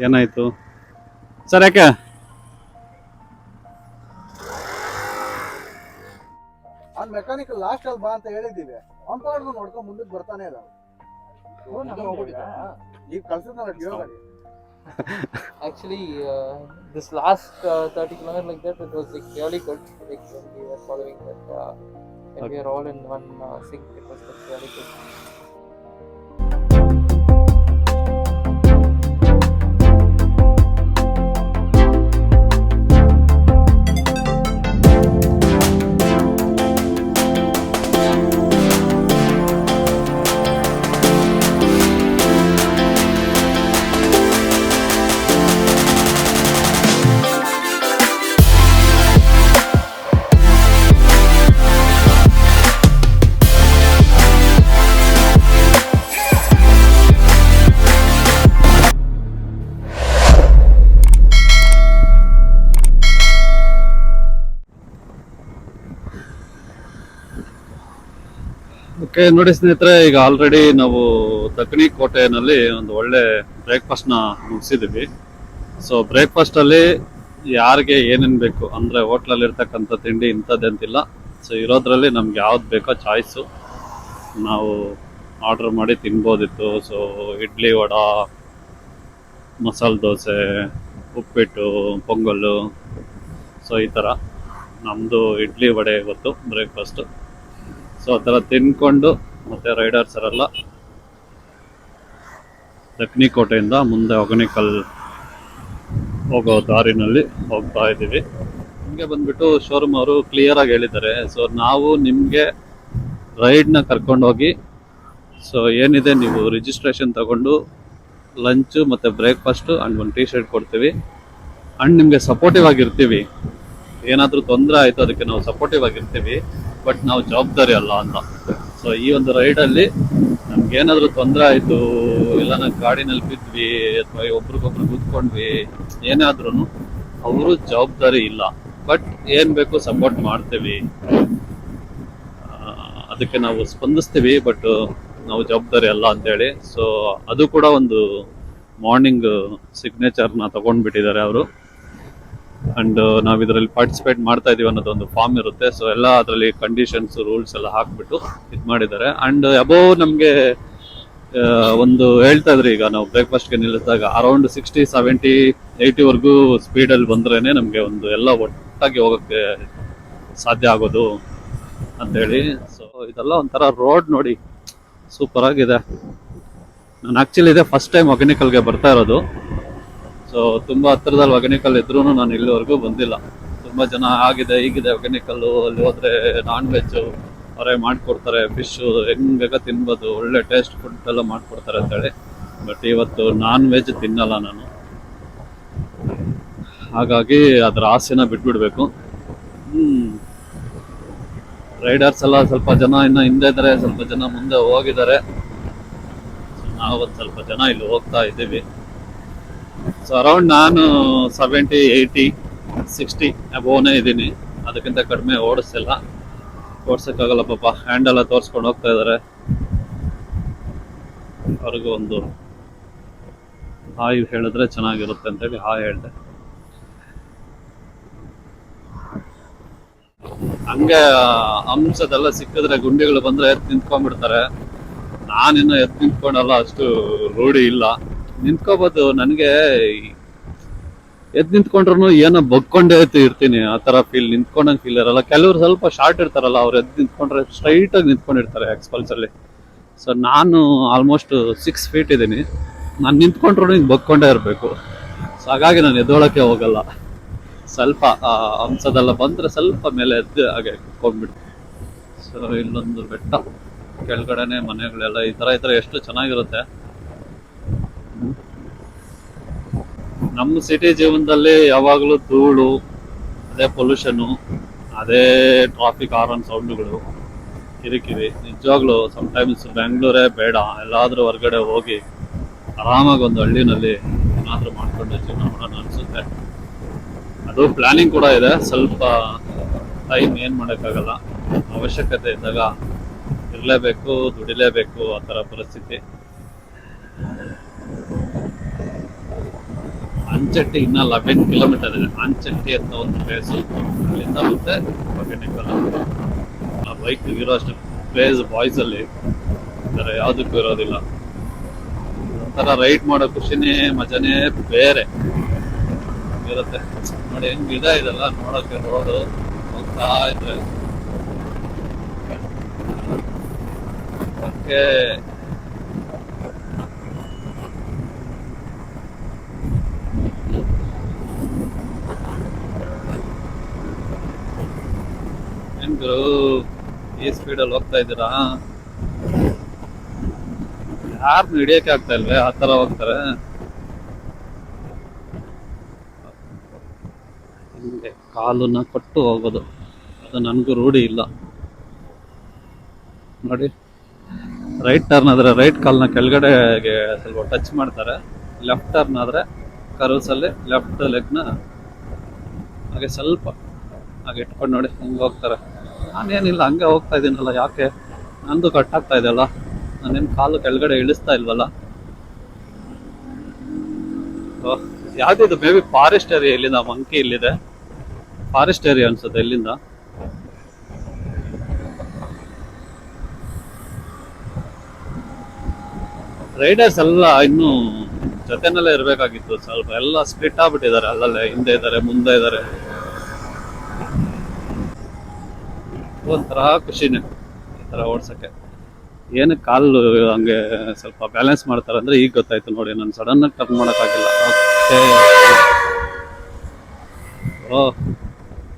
ಏನಾಯ್ತು ಸರ್? ಯಾಕೆ ಅವ್ನ್ ಮೆಕ್ಯಾನಿಕ್ ಲಾಸ್ಟ್ ಅಲ್ಲಿ ಬಾ ಅಂತ ಹೇಳಿದ್ದೀವಿ. ಅವ್ನ್ ಪಾಡ್ದು ನೋಡ್ಕೊಂಡು ಮುಂದಕ್ಕೆ ಬರ್ತಾನೆ ಇಲ್ಲ. ಈಗ ಕಳ್ಸಿದ್ನಲ್ಲ ಡಿಯೋ ಗಾಡಿ. Actually, this last 30 kilometers like that, it was like really good. Like when we were following that, when we were all in one sync, it was like really good. Okay ನೋಡಿ ಸ್ನೇಹಿತರೆ, ಈಗ already ನಾವು ತಕಣಿ ಕೋಟೆನಲ್ಲಿ ಒಂದು ಒಳ್ಳೆ ಬ್ರೇಕ್ಫಾಸ್ಟ್ನ ಮುಗಿಸಿದ್ದೀವಿ. So ಬ್ರೇಕ್ಫಾಸ್ಟಲ್ಲಿ ಯಾರಿಗೆ ಏನೇನು ಬೇಕು ಅಂದರೆ ಹೋಟ್ಲಲ್ಲಿ ಇರ್ತಕ್ಕಂಥ ತಿಂಡಿ ಇಂಥದ್ದಂತಿಲ್ಲ. ಸೊ ಇರೋದ್ರಲ್ಲಿ ನಮ್ಗೆ ಯಾವ್ದು ಬೇಕೋ ಚಾಯ್ಸು ನಾವು ಆರ್ಡ್ರ್ ಮಾಡಿ ತಿನ್ಬೋದಿತ್ತು. ಸೊ ಇಡ್ಲಿ, ವಡ, ಮಸಾಲೆ ದೋಸೆ, ಉಪ್ಪಿಟ್ಟು, ಪೊಂಗಲ್ಲು, ಸೊ ಈ ಥರ ನಮ್ಮದು ಇಡ್ಲಿ ವಡೆ ಇವತ್ತು ಬ್ರೇಕ್ಫಾಸ್ಟು. ಸೊ ಆ ಥರ ತಿನ್ಕೊಂಡು ಮತ್ತು ರೈಡರ್ಸರೆಲ್ಲ ತಕಣಿ ಕೋಟೆಯಿಂದ ಮುಂದೆ ಹೊಗೇನಕಲ್ ಹೋಗೋ ದಾರಿನಲ್ಲಿ ಹೋಗ್ತಾ ಇದ್ದೀವಿ. ನಿಮಗೆ ಬಂದ್ಬಿಟ್ಟು ಶೋರೂಮ್ ಅವರು ಕ್ಲಿಯರಾಗಿ ಹೇಳಿದ್ದಾರೆ. ಸೊ ನಾವು ನಿಮಗೆ ರೈಡ್ನ ಕರ್ಕೊಂಡೋಗಿ, ಸೊ ಏನಿದೆ ನೀವು ರಿಜಿಸ್ಟ್ರೇಷನ್ ತಗೊಂಡು ಲಂಚು ಮತ್ತು ಬ್ರೇಕ್ಫಾಸ್ಟು ಆ್ಯಂಡ್ ಒಂದು ಟೀ ಶರ್ಟ್ ಕೊಡ್ತೀವಿ. ಆ್ಯಂಡ್ ನಿಮಗೆ ಸಪೋರ್ಟಿವ್ ಆಗಿರ್ತೀವಿ. ಏನಾದರೂ ತೊಂದರೆ ಆಯಿತು ಅದಕ್ಕೆ ನಾವು ಸಪೋರ್ಟಿವ್ ಆಗಿರ್ತೀವಿ, ಬಟ್ ನಾವು ಜವಾಬ್ದಾರಿ ಅಲ್ಲ ಅಂತ. ಸೊ ಈ ಒಂದು ರೈಡಲ್ಲಿ ನಮ್ಗೇನಾದರೂ ತೊಂದರೆ ಆಯಿತು, ಇಲ್ಲ ನಾವು ಗಾಡಿನಲ್ಲಿ ಬಿದ್ವಿ ಅಥವಾ ಒಬ್ರಿಗೊಬ್ರು ಕೂತ್ಕೊಂಡ್ವಿ, ಏನಾದ್ರೂ ಅವರು ಜವಾಬ್ದಾರಿ ಇಲ್ಲ. ಬಟ್ ಏನು ಬೇಕು ಸಪೋರ್ಟ್ ಮಾಡ್ತೀವಿ, ಅದಕ್ಕೆ ನಾವು ಸ್ಪಂದಿಸ್ತೀವಿ, ಬಟ್ ನಾವು ಜವಾಬ್ದಾರಿ ಅಲ್ಲ ಅಂತೇಳಿ. ಸೊ ಅದು ಕೂಡ ಒಂದು ಮಾರ್ನಿಂಗ್ ಸಿಗ್ನೇಚರ್ನ ತಗೊಂಡ್ಬಿಟ್ಟಿದ್ದಾರೆ ಅವರು. ಅಂಡ್ ನಾವು ಇದರಲ್ಲಿ ಪಾರ್ಟಿಸಿಪೇಟ್ ಮಾಡ್ತಾ ಇದೀವಿ ಅನ್ನೋದೊಂದು ಫಾರ್ಮ್ ಇರುತ್ತೆ. ಸೊ ಎಲ್ಲ ಅದರಲ್ಲಿ ಕಂಡೀಷನ್ಸ್, ರೂಲ್ಸ್ ಎಲ್ಲ ಹಾಕ್ಬಿಟ್ಟು ಇದು ಮಾಡಿದ್ದಾರೆ. ಅಂಡ್ ಅಬೋವ್ ನಮಗೆ ಒಂದು ಹೇಳ್ತಾ ಇದ್ರಿ, ಈಗ ನಾವು ಬ್ರೇಕ್ಫಾಸ್ಟ್ಗೆ ನಿಲ್ಲಿಸಿದಾಗ ಅರೌಂಡ್ 60, 70, 80ವರೆಗೂ ಸ್ಪೀಡಲ್ಲಿ ಬಂದ್ರೇನೆ ನಮಗೆ ಒಂದು ಎಲ್ಲ ಒಟ್ಟಾಗಿ ಹೋಗೋಕ್ಕೆ ಸಾಧ್ಯ ಆಗೋದು ಅಂತೇಳಿ. ಸೊ ಇದೆಲ್ಲ ಒಂಥರ ರೋಡ್ ನೋಡಿ ಸೂಪರ್ ಆಗಿದೆ. ನಾನು ಆ್ಯಕ್ಚುಲಿ ಇದೆ ಫಸ್ಟ್ ಟೈಮ್ ಹೊಗೇನಕಲ್ಗೆ ಬರ್ತಾ ಇರೋದು. ಸೊ ತುಂಬ ಹತ್ತಿರದಲ್ಲಿ ಹೊಗೇನಕಲ್ ಇದ್ರೂ ನಾನು ಇಲ್ಲಿವರೆಗೂ ಬಂದಿಲ್ಲ. ತುಂಬ ಜನ ಆಗಿದೆ ಹೀಗಿದೆ ಹೊಗೇನಕಲ್ಲು, ಅಲ್ಲಿ ಹೋದರೆ ನಾನ್ ವೆಜ್ಜು ಅವರೇ ಮಾಡಿಕೊಡ್ತಾರೆ, ಫಿಶ್ಶು ಹೆಂಗೆ ಬೇಗ ತಿನ್ಬೋದು, ಒಳ್ಳೆ ಟೇಸ್ಟ್ ಫುಡ್ ಎಲ್ಲ ಮಾಡಿಕೊಡ್ತಾರೆ ಅಂತೇಳಿ. ಬಟ್ ಇವತ್ತು ನಾನ್ ವೆಜ್ ತಿನ್ನಲ್ಲ ನಾನು, ಹಾಗಾಗಿ ಅದರ ಆಸೆನ ಬಿಟ್ಬಿಡ್ಬೇಕು. ರೈಡರ್ಸ್ ಎಲ್ಲ ಸ್ವಲ್ಪ ಜನ ಇನ್ನು ಹಿಂದೆ ಇದ್ದಾರೆ, ಸ್ವಲ್ಪ ಜನ ಮುಂದೆ ಹೋಗಿದ್ದಾರೆ. ನಾವು ಒಂದು ಸ್ವಲ್ಪ ಜನ ಇಲ್ಲಿ ಹೋಗ್ತಾ ಇದ್ದೀವಿ. ಸೊ ಅರೌಂಡ್ ನಾನು 70, 80, 60 ಅಬೋನೇ ಇದ್ದೀನಿ. ಅದಕ್ಕಿಂತ ಕಡಿಮೆ ಓಡಿಸ್ತಿಲ್ಲ, ಓಡ್ಸೋಕ್ಕಾಗಲ್ಲ ಪಾಪ. ಹ್ಯಾಂಡೆಲ್ಲ ತೋರಿಸ್ಕೊಂಡು ಹೋಗ್ತಾ ಇದ್ದಾರೆ. ಅವ್ರಿಗೂ ಒಂದು ಹಾಯ್ ಹೇಳಿದ್ರೆ ಚೆನ್ನಾಗಿರುತ್ತೆ ಅಂತೇಳಿ ಹಾಯ್ ಹೇಳಿದೆ. ಹಂಗೆ ಹಂಸದೆಲ್ಲ ಸಿಕ್ಕಿದ್ರೆ ಗುಂಡಿಗಳು ಬಂದ್ರೆ ಎದ್ದು ನಿಂತ್ಕೊಂಡ್ಬಿಡ್ತಾರೆ. ನಾನಿನ್ನು ಎದ್ದು ನಿಂತ್ಕೊಂಡಲ್ಲ, ಅಷ್ಟು ರೂಢಿ ಇಲ್ಲ. ನಿಂತ್ಕೋಬೋದು, ನನಗೆ ಎದ್ದು ನಿಂತ್ಕೊಂಡ್ರು ಏನೋ ಬಗ್ಕೊಂಡೇ ಇರ್ತೀನಿ, ಆ ಥರ ಫೀಲ್. ನಿಂತ್ಕೊಂಡಂಗೆ ಫೀಲ್ ಇರಲ್ಲ. ಕೆಲವರು ಸ್ವಲ್ಪ ಶಾರ್ಟ್ ಇರ್ತಾರಲ್ಲ, ಅವ್ರು ಎದ್ದು ನಿಂತ್ಕೊಂಡ್ರೆ ಸ್ಟ್ರೈಟಾಗಿ ನಿಂತ್ಕೊಂಡಿರ್ತಾರೆ ಎಕ್ಸ್ಪಲ್ಸಲ್ಲಿ. ಸೊ ನಾನು ಆಲ್ಮೋಸ್ಟ್ 6 ಫೀಟ್ ಇದ್ದೀನಿ. ನಾನು ನಿಂತ್ಕೊಂಡ್ರು ಹಿಂಗೆ ಬಗ್ಕೊಂಡೇ ಇರಬೇಕು. ಸೊ ಹಾಗಾಗಿ ನಾನು ಎದ್ದೋಳಕ್ಕೆ ಹೋಗಲ್ಲ. ಸ್ವಲ್ಪ ಹಂಸದೆಲ್ಲ ಬಂದರೆ ಸ್ವಲ್ಪ ಮೇಲೆ ಎದ್ದು ಹಾಗೆ ಕುತ್ಕೊಂಡ್ಬಿಟ್ಟು. ಸೊ ಇಲ್ಲೊಂದು ಬೆಟ್ಟ, ಕೆಳಗಡೆನೆ ಮನೆಗಳೆಲ್ಲ, ಈ ಥರ ಎಷ್ಟು ಚೆನ್ನಾಗಿರುತ್ತೆ. ನಮ್ಮ ಸಿಟಿ ಜೀವನದಲ್ಲಿ ಯಾವಾಗಲೂ ಧೂಳು, ಅದೇ ಪೊಲ್ಯೂಷನ್ನು, ಅದೇ ಟ್ರಾಫಿಕ್ ಹಾರನ್ ಸೌಂಡುಗಳು, ಕಿರಿಕಿರಿ. ನಿಜವಾಗ್ಲೂ ಸಮ್ಟೈಮ್ಸ್ ಬೆಂಗಳೂರೇ ಬೇಡ, ಎಲ್ಲಾದರೂ ಹೊರಗಡೆ ಹೋಗಿ ಆರಾಮಾಗಿ ಒಂದು ಹಳ್ಳಿನಲ್ಲಿ ಏನಾದರೂ ಮಾಡ್ಕೊಂಡು ಜೀವನ ಮಾಡೋಣ ಅನಿಸುತ್ತೆ. ಅದು ಪ್ಲಾನಿಂಗ್ ಕೂಡ ಇದೆ. ಸ್ವಲ್ಪ ಟೈಮ್ ಏನು ಮಾಡೋಕ್ಕಾಗಲ್ಲ, ಅವಶ್ಯಕತೆ ಇದ್ದಾಗ ಇರಲೇಬೇಕು, ದುಡಿಲೇಬೇಕು, ಆ ಥರ ಪರಿಸ್ಥಿತಿ. ಅಂಚಟ್ಟಿ ಇನ್ನ 11 ಕಿಲೋಮೀಟರ್ ಇದೆ. ಅಂಚಟ್ಟಿ ಅಂತ ಒಂದು ಪ್ಲೇಸು, ಅಲ್ಲಿಂದ ಮತ್ತೆ ಬಗೆನಿಕಲ್. ಆ ಬೈಕ್ ಇರೋ ಅಷ್ಟು ಪ್ಲೇಸ್ ಬಾಯ್ಸ್ ಅಲ್ಲಿ ಬೇರೆ ಯಾವುದಕ್ಕೂ ಇರೋದಿಲ್ಲ. ಒಂಥರ ರೈಡ್ ಮಾಡೋ ಖುಷಿನೇ ಮಜಾನೇ ಬೇರೆ ಇರುತ್ತೆ ನೋಡಿ. ಹೆಂಗಿದೆ ಇದೆಲ್ಲ ನೋಡೋಕೆ, ರೋಡು ಹೋಗ್ತಾ ಇದ್ರೆ ಓಕೆ. ಹೆಂಗ್ರು ಈ ಸ್ಪೀಡಲ್ಲಿ ಹೋಗ್ತಾ ಇದ್ದೀರಾ? ಯಾರನ್ನು ಹಿಡಿಯಕ್ಕೆ ಆಗ್ತಾ ಇಲ್ವೇ? ಆ ತರ ಹೋಗ್ತಾರೆ. ಹಿಂಗೆ ಕಾಲನ್ನ ಕೊಟ್ಟು ಹೋಗೋದು, ಅದು ನನಗೂ ರೂಢಿ ಇಲ್ಲ ನೋಡಿ. ರೈಟ್ ಟರ್ನ್ ಆದ್ರೆ ರೈಟ್ ಕಾಲ್ನ ಕೆಳಗಡೆಗೆ ಸ್ವಲ್ಪ ಟಚ್ ಮಾಡ್ತಾರೆ. ಲೆಫ್ಟ್ ಟರ್ನ್ ಆದ್ರೆ ಕರ್ವ್ಸಲ್ಲಿ ಲೆಫ್ಟ್ ಲೆಗ್ನ ಹಾಗೆ ಸ್ವಲ್ಪ ಹಾಗೆ ಇಟ್ಕೊಂಡು ನೋಡಿ ಹಿಂಗೆ ಹೋಗ್ತಾರೆ. ನಾನೇನಿಲ್ಲ, ಹಂಗೆ ಹೋಗ್ತಾ ಇದ್ದೀನಲ್ಲ, ಯಾಕೆ ನಂದು ಕಟ್ ಆಗ್ತಾ ಇದೆಯಲ್ಲ, ನಾನೇನು ಕಾಲು ಕೆಳಗಡೆ ಇಳಿಸ್ತಾ ಇಲ್ವಲ್ಲ. ಯಾವ್ದಿದು ಮೇ ಬಿ ಫಾರೆಸ್ಟ್ ಏರಿಯಾ. ಇಲ್ಲಿಂದ ಮಂಕಿ ಇಲ್ಲಿದೆ, ಫಾರೆಸ್ಟ್ ಏರಿಯಾ ಅನ್ಸುತ್ತೆ ಇಲ್ಲಿಂದ. ರೈಡರ್ಸ್ ಎಲ್ಲ ಇನ್ನು ಜೊತೆನಲ್ಲೇ ಇರ್ಬೇಕಾಗಿತ್ತು. ಸ್ವಲ್ಪ ಎಲ್ಲ ಸ್ಪ್ಲಿಟ್ ಆಗ್ಬಿಟ್ಟಿದ್ದಾರೆ, ಅಲ್ಲಲ್ಲೇ ಹಿಂದೆ ಇದ್ದಾರೆ ಮುಂದೆ ಇದ್ದಾರೆ. ಒಂಥರ ಖುಷಿನೇ ಈ ತರ ಓಡ್ಸಕ್ಕೆ. ಏನಕ್ಕೆ ಕಾಲು ಹಂಗೆ ಸ್ವಲ್ಪ ಬ್ಯಾಲೆನ್ಸ್ ಮಾಡ್ತಾರೆ ಅಂದ್ರೆ ಈಗ ಗೊತ್ತಾಯ್ತು ನೋಡಿ. ನಾನು ಸಡನ್ ಆಗಿ ಟರ್ನ್ ಮಾಡೋಕ್ಕಾಗಿಲ್ಲ. ಓ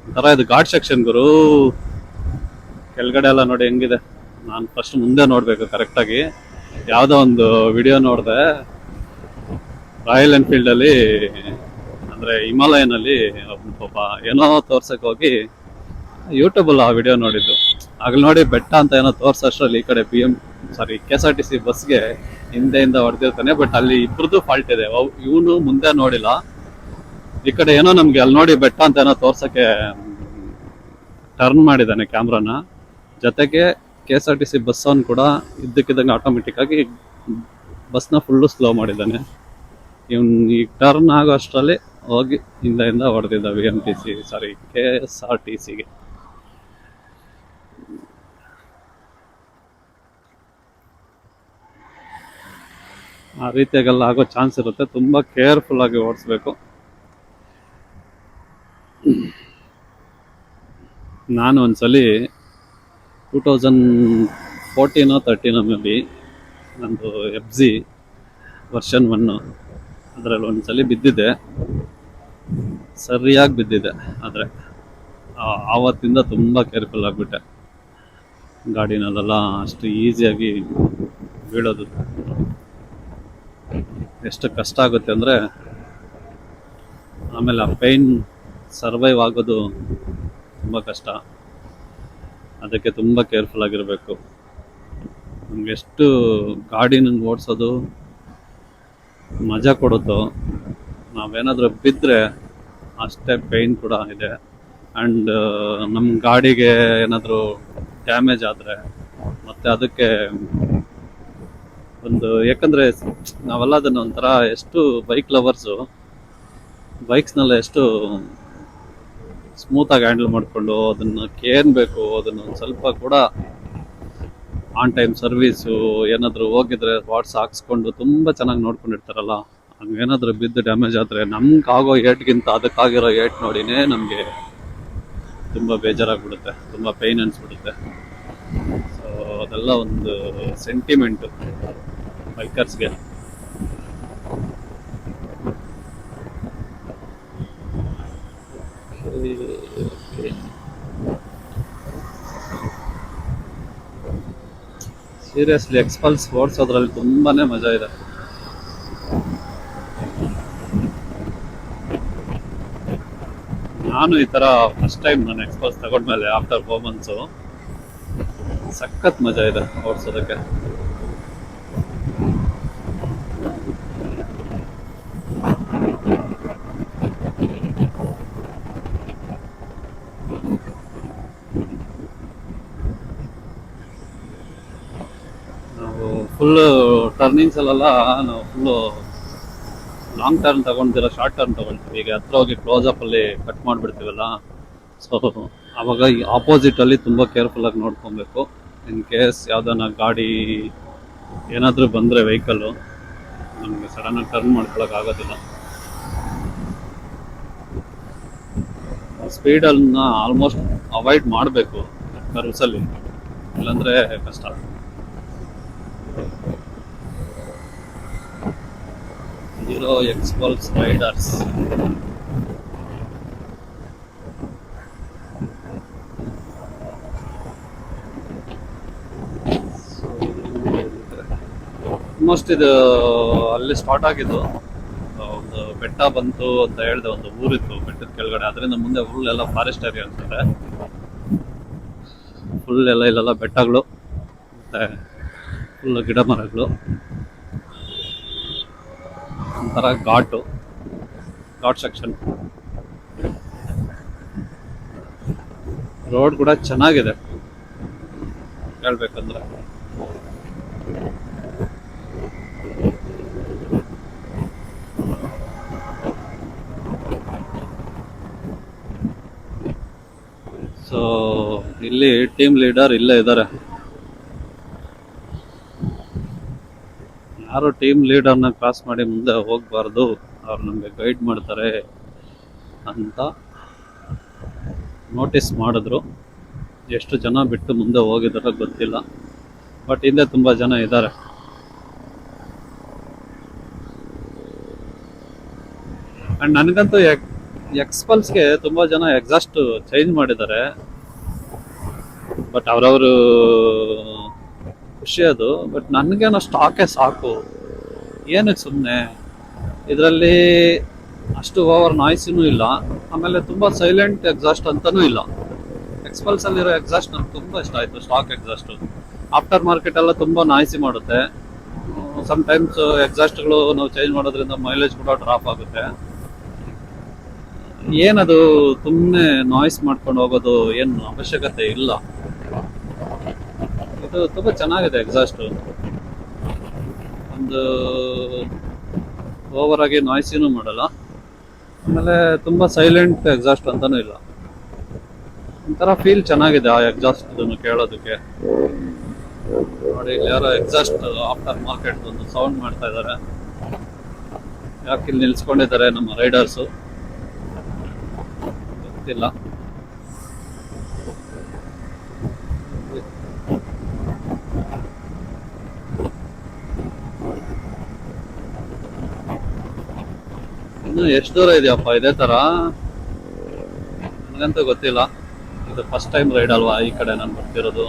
ಒಂಥರ ಇದು ಘಾಟ್ ಸೆಕ್ಷನ್ ಗುರು. ಕೆಳಗಡೆ ಎಲ್ಲ ನೋಡಿ ಹೆಂಗಿದೆ. ನಾನು ಫಸ್ಟ್ ಮುಂದೆ ನೋಡ್ಬೇಕು ಕರೆಕ್ಟಾಗಿ. ಯಾವುದೋ ಒಂದು ವಿಡಿಯೋ ನೋಡಿದೆ, ರಾಯಲ್ ಎನ್ಫೀಲ್ಡ್ ಅಲ್ಲಿ ಅಂದ್ರೆ ಹಿಮಾಲಯನಲ್ಲಿ ಒಬ್ಬ ಏನೋ ತೋರ್ಸಕ್ ಹೋಗಿ ಯೂಟ್ಯೂಬಲ್ಲಿ ಆ ವಿಡಿಯೋ ನೋಡಿದ್ದು. ಆಗ್ಲಿ ನೋಡಿ ಬೆಟ್ಟ ಅಂತ ಏನೋ ತೋರ್ಸೋಷ್ಟ್ರಲ್ಲಿ ಈ ಕಡೆ KSRTC ಬಸ್ಗೆ ಹಿಂದೆಯಿಂದ ಹೊಡೆದಿರ್ತಾನೆ. ಬಟ್ ಅಲ್ಲಿ ಇಬ್ರದ್ದು ಫಾಲ್ಟ್ ಇದೆ. ಇವನು ಮುಂದೆ ನೋಡಿಲ್ಲ, ಈ ಕಡೆ ಏನೋ ನಮ್ಗೆ ಅಲ್ಲಿ ನೋಡಿ ಬೆಟ್ಟ ಅಂತ ಏನೋ ತೋರ್ಸಕ್ಕೆ ಟರ್ನ್ ಮಾಡಿದ್ದಾನೆ ಕ್ಯಾಮ್ರಾನ. ಜೊತೆಗೆ KSRTC ಬಸ್ ಅವನು ಕೂಡ ಇದ್ದಕ್ಕಿದ್ದಂಗೆ ಆಟೋಮೆಟಿಕ್ ಆಗಿ ಬಸ್ನ ಫುಲ್ಲು ಸ್ಲೋ ಮಾಡಿದ್ದಾನೆ. ಇವನು ಈಗ ಟರ್ನ್ ಆಗೋ ಅಷ್ಟರಲ್ಲಿ ಹೋಗಿ ಹಿಂದೆಯಿಂದ ಹೊಡೆದಿದ್ದ KSRTCಗೆ. ಆ ರೀತಿಯಾಗೆಲ್ಲ ಆಗೋ ಚಾನ್ಸ್ ಇರುತ್ತೆ. ತುಂಬ ಕೇರ್ಫುಲ್ ಆಗಿ ಓಡಿಸ್ಬೇಕು. ನಾನು ಒಂದ್ಸಲಿ 2014-13 ಮೇ ಬಿ ನಂದು FZ ವರ್ಷನ್ 1 ಅದರಲ್ಲಿ ಒಂದ್ಸಲಿ ಬಿದ್ದಿದ್ದೆ, ಸರಿಯಾಗಿ ಬಿದ್ದಿದ್ದೆ. ಆದರೆ ಆವತ್ತಿಂದ ತುಂಬ ಕೇರ್ಫುಲ್ ಆಗಿಬಿಟ್ಟೆ. ಗಾಡಿನಲ್ಲೆಲ್ಲ ಅಷ್ಟು ಈಸಿಯಾಗಿ ಬೀಳೋದು ಎಷ್ಟು ಕಷ್ಟ ಆಗುತ್ತೆ ಅಂದರೆ, ಆಮೇಲೆ ಆ ಪೈನ್ ಸರ್ವೈವ್ ಆಗೋದು ತುಂಬ ಕಷ್ಟ. ಅದಕ್ಕೆ ತುಂಬ ಕೇರ್ಫುಲ್ ಆಗಿರಬೇಕು. ನಮ್ಗೆ ಎಷ್ಟು ಗಾಡಿನ ಓಡಿಸೋದು ಮಜಾ ಕೊಡುತ್ತೋ, ನಾವೇನಾದರೂ ಬಿದ್ದರೆ ಅಷ್ಟೇ ಪೈನ್ ಕೂಡ ಇದೆ. ಆ್ಯಂಡ್ ನಮ್ಮ ಗಾಡಿಗೆ ಏನಾದರೂ ಡ್ಯಾಮೇಜ್ ಆದರೆ ಮತ್ತು ಅದಕ್ಕೆ ಒಂದು, ಯಾಕಂದರೆ ನಾವೆಲ್ಲ ಅದನ್ನು ಒಂಥರ ಎಷ್ಟು ಬೈಕ್ ಲವರ್ಸು ಬೈಕ್ಸ್ನೆಲ್ಲ ಎಷ್ಟು ಸ್ಮೂತಾಗಿ ಹ್ಯಾಂಡಲ್ ಮಾಡಿಕೊಂಡು ಅದನ್ನು ಕೇರ್ಬೇಕು, ಅದನ್ನು ಒಂದು ಸ್ವಲ್ಪ ಕೂಡ ಆನ್ ಟೈಮ್ ಸರ್ವೀಸು ಏನಾದರೂ ಹೋಗಿದ್ರೆ ವಾಟ್ಸ್ ಹಾಕ್ಸ್ಕೊಂಡು ತುಂಬ ಚೆನ್ನಾಗಿ ನೋಡ್ಕೊಂಡಿರ್ತಾರಲ್ಲ. ಹಂಗೇನಾದರೂ ಬಿದ್ದು ಡ್ಯಾಮೇಜ್ ಆದರೆ ನಮ್ಗೆ ಆಗೋ ಏಟ್ಗಿಂತ ಅದಕ್ಕಾಗಿರೋ ಏಟ್ ನೋಡಿನೇ ನಮಗೆ ತುಂಬ ಬೇಜಾರಾಗ್ಬಿಡುತ್ತೆ, ತುಂಬ ಪೈನ್ ಅನಿಸ್ಬಿಡುತ್ತೆ. ಸೊ ಅದೆಲ್ಲ ಒಂದು ಸೆಂಟಿಮೆಂಟು ಬೈಕರ್ಸ್ಗೆ. ಸೀರಿಯಸ್ಲಿ ಎಕ್ಸ್ಪಲ್ಸ್ ಓಡಿಸೋದ್ರಲ್ಲಿ ತುಂಬಾನೇ ಮಜಾ ಇದೆ. ನಾನು ಈ ತರ ಫಸ್ಟ್ ಟೈಮ್ ನಾನು ಎಕ್ಸ್ಪಲ್ಸ್ ತಗೊಂಡ್ಮೇಲೆ ಆಫ್ಟರ್ 4 months ಸಖತ್ ಮಜಾ ಇದೆ ಓಡಿಸೋದಕ್ಕೆ. ನಾವು ಫುಲ್ಲು ಟರ್ನಿಂಗ್ಸ್ ಅಲ್ಲೆಲ್ಲ ನಾವು ಫುಲ್ಲು ಲಾಂಗ್ ಟರ್ನ್ ತಗೊಂಡಿರೋ ಶಾರ್ಟ್ ಟರ್ನ್ ತಗೊಳ್ತೀವಿ. ಈಗ ಹತ್ರ ಹೋಗಿ ಕ್ಲೋಸ್ ಅಪ್ ಅಲ್ಲಿ ಕಟ್ ಮಾಡಿಬಿಡ್ತೀವಲ್ಲ, ಸೊ ಅವಾಗ ಈ ಆಪೋಸಿಟ್ ಅಲ್ಲಿ ತುಂಬಾ ಕೇರ್ಫುಲ್ ಆಗಿ ನೋಡ್ಕೊಬೇಕು. ಇನ್ ಕೇಸ್ ಯಾವ್ದಾನ ಗಾಡಿ ಏನಾದರೂ ಬಂದರೆ ವೆಹಿಕಲ್ಲು ನಮಗೆ ಸಡನ್ನಾಗಿ ಟರ್ನ್ ಮಾಡ್ಕೊಳಕ್ ಆಗೋದಿಲ್ಲ. ಸ್ಪೀಡನ್ನ ಆಲ್ಮೋಸ್ಟ್ ಅವಾಯ್ಡ್ ಮಾಡಬೇಕು ಕರ್ವ್ಸಲ್ಲಿ, ಇಲ್ಲಾಂದರೆ ಕಷ್ಟ. Hero ಎಕ್ಸ್ಪಲ್ಸ್ Riders. ಆಲ್ಮೋಸ್ಟ್ ಇದು ಅಲ್ಲಿ ಸ್ಟಾರ್ಟ್ ಆಗಿದ್ದು. ಒಂದು ಬೆಟ್ಟ ಬಂತು ಅಂತ ಹೇಳಿದೆ, ಒಂದು ಊರಿತ್ತು ಬೆಟ್ಟದ ಕೆಳಗಡೆ. ಅದರಿಂದ ಮುಂದೆ ಫುಲ್ ಎಲ್ಲ ಫಾರೆಸ್ಟ್ ಏರಿಯಾ ಅನ್ಸುತ್ತೆ. ಫುಲ್ ಎಲ್ಲ ಇಲ್ಲೆಲ್ಲ ಬೆಟ್ಟಗಳು ಮತ್ತೆ ಫುಲ್ ಗಿಡ ಮರಗಳು, ಒಂಥರ ಘಾಟ್ ಸೆಕ್ಷನ್. ರೋಡ್ ಕೂಡ ಚೆನ್ನಾಗಿದೆ ಹೇಳ್ಬೇಕಂದ್ರೆ. ಸೊ ಇಲ್ಲಿ ಟೀಮ್ ಲೀಡರ್ ಇಲ್ಲೇ ಇದ್ದಾರೆ. ಯಾರು ಟೀಮ್ ಲೀಡರ್ನ ಕ್ರಾಸ್ ಮಾಡಿ ಮುಂದೆ ಹೋಗ್ಬಾರ್ದು, ಅವ್ರು ನಮಗೆ ಗೈಡ್ ಮಾಡ್ತಾರೆ ಅಂತ ನೋಟಿಸ್ ಮಾಡಿದ್ರು. ಎಷ್ಟು ಜನ ಬಿಟ್ಟು ಮುಂದೆ ಹೋಗಿದಾರೋ ಗೊತ್ತಿಲ್ಲ, ಬಟ್ ಹಿಂದೆ ತುಂಬ ಜನ ಇದ್ದಾರೆ. ಆ್ಯಂಡ್ ನನಗಂತೂ ಎಕ್ಸ್ಪಲ್ಸ್ಗೆ ತುಂಬ ಜನ ಎಕ್ಸಾಸ್ಟ್ ಚೇಂಜ್ ಮಾಡಿದ್ದಾರೆ. ಬಟ್ ಅವರವರು ಖುಷಿ ಅದು. ಬಟ್ ನನಗೇನೋ ಸ್ಟಾಕೇ ಸಾಕು, ಏನಕ್ಕೆ ಸುಮ್ಮನೆ. ಇದರಲ್ಲಿ ಅಷ್ಟು ಓವರ್ ನಾಯ್ಸಿನೂ ಇಲ್ಲ, ಆಮೇಲೆ ತುಂಬ ಸೈಲೆಂಟ್ ಎಕ್ಸಾಸ್ಟ್ ಅಂತಲೂ ಇಲ್ಲ. ಎಕ್ಸ್ಪಲ್ಸಲ್ಲಿರೋ ಎಕ್ಸಾಸ್ಟ್ ನನಗೆ ತುಂಬ ಇಷ್ಟ ಆಯಿತು, ಸ್ಟಾಕ್ ಎಕ್ಸಾಸ್ಟು. ಆಫ್ಟರ್ ಮಾರ್ಕೆಟ್ ಎಲ್ಲ ತುಂಬ ನಾಯ್ಸಿ ಮಾಡುತ್ತೆ. ಸಮ್ಟೈಮ್ಸ್ ಎಕ್ಸಾಸ್ಟ್ಗಳು ನಾವು ಚೇಂಜ್ ಮಾಡೋದ್ರಿಂದ ಮೈಲೇಜ್ ಕೂಡ ಡ್ರಾಪ್ ಆಗುತ್ತೆ. ಏನದು ಸುಮ್ಮನೆ ನಾಯ್ಸ್ ಮಾಡ್ಕೊಂಡು ಹೋಗೋದು ಏನು ಅವಶ್ಯಕತೆ ಇಲ್ಲ. ಇದು ತುಂಬ ಚೆನ್ನಾಗಿದೆ ಎಕ್ಸಾಸ್ಟು. ಒಂದು ಓವರ್ ಆಗಿ ನಾಯ್ಸಿನೂ ಮಾಡಲ್ಲ, ಆಮೇಲೆ ತುಂಬ ಸೈಲೆಂಟ್ ಎಕ್ಸಾಸ್ಟ್ ಅಂತಲೂ ಇಲ್ಲ. ಒಂಥರ ಫೀಲ್ ಚೆನ್ನಾಗಿದೆ ಆ ಎಕ್ಸಾಸ್ಟ್ ಇದನ್ನು ಕೇಳೋದಕ್ಕೆ. ನೋಡಿ, ಇಲ್ಲಿ ಯಾರೋ ಎಕ್ಸಾಸ್ಟ್ ಆಫ್ಟರ್ ಮಾರ್ಕೆಟ್ ಒಂದು ಸೌಂಡ್ ಮಾಡ್ತಾ ಇದ್ದಾರೆ. ಯಾಕೆ ಇಲ್ಲಿ ನಿಲ್ಸ್ಕೊಂಡಿದ್ದಾರೆ ನಮ್ಮ ರೈಡರ್ಸು ಗೊತ್ತಿಲ್ಲ. ಇನ್ನು ಎಷ್ಟು ದೂರ ಇದೆಯಪ್ಪ ಇದೇ ತರ? ನನಗಂತೂ ಗೊತ್ತಿಲ್ಲ. ಇದು ಫಸ್ಟ್ ಟೈಮ್ ರೈಡ್ ಅಲ್ವಾ ಈ ಕಡೆ ನಾನು ಬರ್ತಿರೋದು.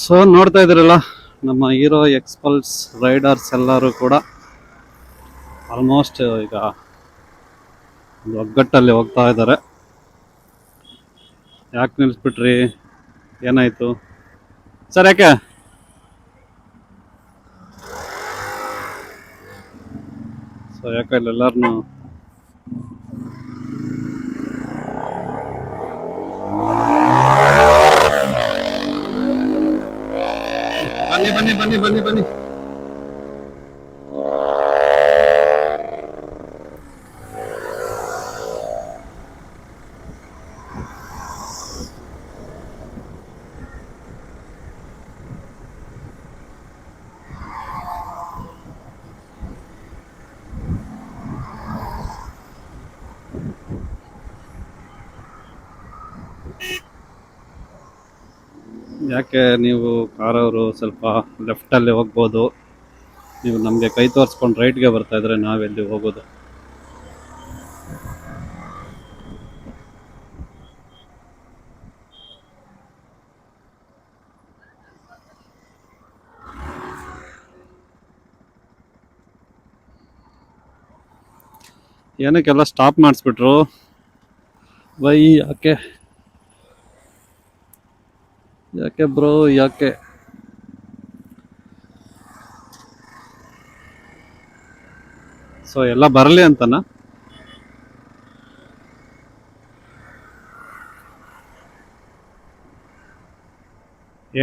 ಸೊ ನೋಡ್ತಾ ಇದ್ರಲ್ಲ, ನಮ್ಮ ಹೀರೋ ಎಕ್ಸ್ಪಲ್ಸ್ ರೈಡರ್ಸ್ ಎಲ್ಲರೂ ಕೂಡ ಆಲ್ಮೋಸ್ಟ್ ಈಗ ಒಂದು ಒಗ್ಗಟ್ಟಲ್ಲಿ ಹೋಗ್ತಾ ಇದ್ದಾರೆ. ಯಾಕೆ ನಿಲ್ಲಿಸ್ಬಿಟ್ರಿ, ಏನಾಯ್ತು ಸರ್? ಯಾಕೆ ಸೊ ಯಾಕೆ ಇಲ್ಲೆಲ್ಲರನ್ನು ಬನ್ನಿ ಬನ್ನಿ ಬನ್ನಿ ಬನ್ನಿ ಬನ್ನಿ. ಯಾಕೆ ನೀವು ಕಾರವರು ಸ್ವಲ್ಪ ಲೆಫ್ಟಲ್ಲಿ ಹೋಗ್ಬೋದು, ನೀವು ನಮಗೆ ಕೈ ತೋರಿಸ್ಕೊಂಡು ರೈಟ್ಗೆ ಬರ್ತಾ ಇದ್ರೆ ನಾವೆಲ್ಲಿ ಹೋಗೋದು? ಏನಕ್ಕೆಲ್ಲ ಸ್ಟಾಪ್ ಮಾಡಿಸ್ಬಿಟ್ರು ಬೈ? ಯಾಕೆ ಯಾಕೆ ಬ್ರೋ, ಯಾಕೆ? ಸೊ ಎಲ್ಲ ಬರಲಿ ಅಂತನಾ?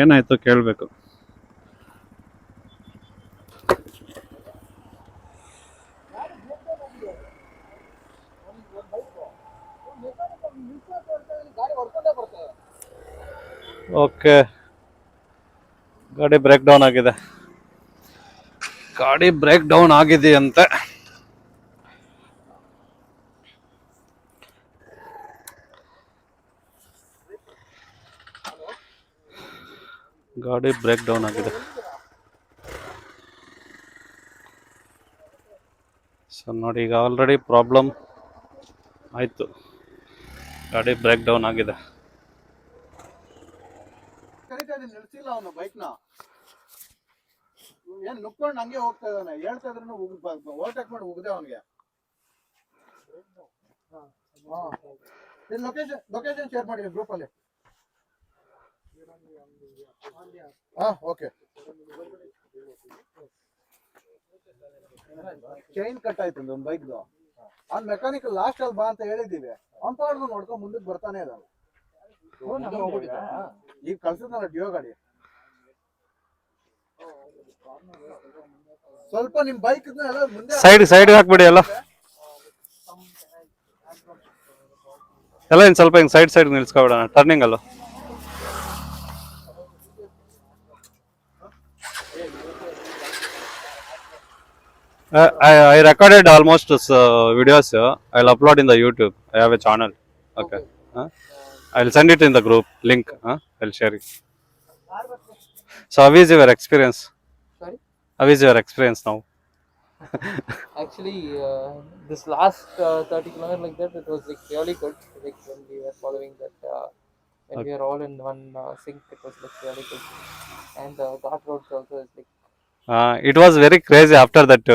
ಏನಾಯ್ತು ಕೇಳಬೇಕು. ಗಾಡಿ ಹೊಡ್ಕೊಂಡೇ ಬರ್ತದೆ. ಓಕೆ, ಗಾಡಿ ಬ್ರೇಕ್ ಡೌನ್ ಆಗಿದೆ. ಗಾಡಿ ಬ್ರೇಕ್ ಡೌನ್ ಆಗಿದೆಯಂತೆ. ಗಾಡಿ ಬ್ರೇಕ್ ಡೌನ್ ಆಗಿದೆ. ಸೊ ನೋಡಿ, ಈಗ ಆಲ್ರೆಡಿ ಪ್ರಾಬ್ಲಮ್ ಆಯಿತು. ಗಾಡಿ ಬ್ರೇಕ್ ಡೌನ್ ಆಗಿದೆ. ಕರೀತಾ ಇದ್ದೀನಿ, ನಿಲ್ಸಿಲ್ಲ ಅವನು ಬೈಕ್ನ. ಏನ್ ನುಕ್ಕೊಂಡು ಹಂಗೆ ಹೋಗ್ತಾ ಇದ್ದಾನೆ. ಹೇಳ್ತಾ ಇದ್ರು ಓವರ್ಟೇಕ್ ಮಾಡಿ ಉಗ್ದೆ ಅವನಿಗೆ. ಲೊಕೇಶನ್ ಶೇರ್ ಮಾಡಿ ಗ್ರೂಪ್ ಅಲ್ಲಿ. ಓಕೆ. ಚೈನ್ ಕಟ್ ಆಯ್ತು ಒಂದು ಬೈಕ್ದು. ಅವ್ನ್ ಮೆಕ್ಯಾನಿಕ್ ಲಾಸ್ಟ್ ಅಲ್ಲಿ ಬಾ ಅಂತ ಹೇಳಿದೀವಿ. ಅವ್ನ್ ತಗೊಂಡು ನೋಡ್ಕೊಂಡ್ ಮುಂದಕ್ಕೆ ಬರ್ತಾನೆ ಇದ್ದಾನೆ. ಈಗ ಕಳ್ಸಿದ್ನಲ್ಲ ಡಿಯೋ ಗಾಡಿ. ಸ್ವಲ್ಪ ನಿಮ್ ಬೈಕ್ ಮುಂದೆ ಸೈಡ್ ಹಾಕ್ಬಿಡಿ ಎಲ್ಲ ಇನ್ನು ಸ್ವಲ್ಪ ಹಿಂಗೆ ಸೈಡ್ ನಿಲ್ಸ್ಕೊಬಿಡೋಣ, ಟರ್ನಿಂಗ್ ಅಲ್ಲ. I recorded almost videos. I'll upload in the YouTube. I have a channel. Okay. I'll send it in the group link. I'll share it. So how is your experience? Sorry? How is your experience now? Actually, this last 30 kilometers like that, it was like really good. Like when we were following that, when we were all in one sync, it was like really good. And the Ghat roads also is like. It was very crazy after that.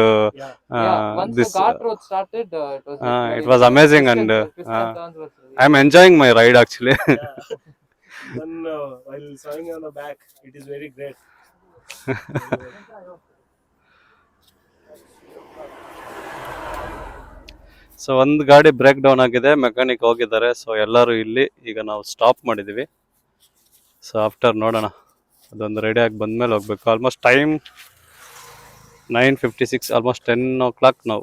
Once This, the Ghat road started, it was. Like it was amazing, and twists and turns was really I'm enjoying my ride actually. Then while sawing on the back, it is very great. So ಒಂದು ಗಾಡಿ break down ಆಗಿದೆ, mechanic ಹೋಗಿದ್ದಾರೆ. So ಎಲ್ಲರೂ ಇಲ್ಲಿ ಈಗ ನಾವು stop ಮಾಡಿದ್ದೀವಿ. So after ನೋಡೋಣ, ಅದೊಂದು ರೆಡಿ ಆಗಿ ಬಂದಮೇಲೆ ಹೋಗ್ಬೇಕು. ಆಲ್ಮೋಸ್ಟ್ ಟೈಮ್ 9:56, ಆಲ್ಮೋಸ್ಟ್ 10 o'clock ನಾವು.